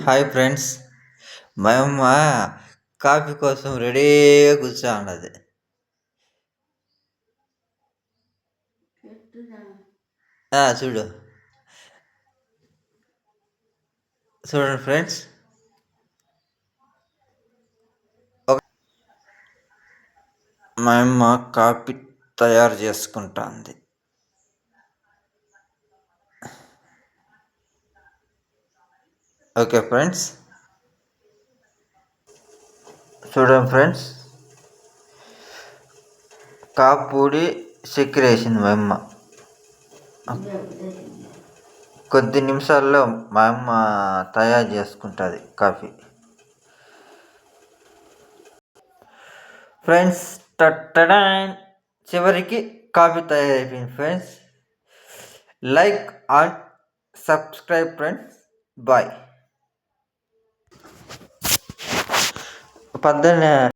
Hi friends, మేము coffee కోసం రెడీగా కూర్చో ఉన్నది. చూడు చూడండి ఫ్రెండ్స్, మా అమ్మ కాఫీ తయారు చేసుకుంటుంది. ఓకే ఫ్రెండ్స్, చూడండి ఫ్రెండ్స్, కాపూడి చక్కెర వేసింది మా అమ్మ. కొద్ది నిమిషాల్లో మా అమ్మ తయారు చేసుకుంటుంది కాఫీ. ఫ్రెండ్స్, చివరికి కాఫీ తయారైపోయింది friends. Like and subscribe friends. Bye. పొద్దున్నే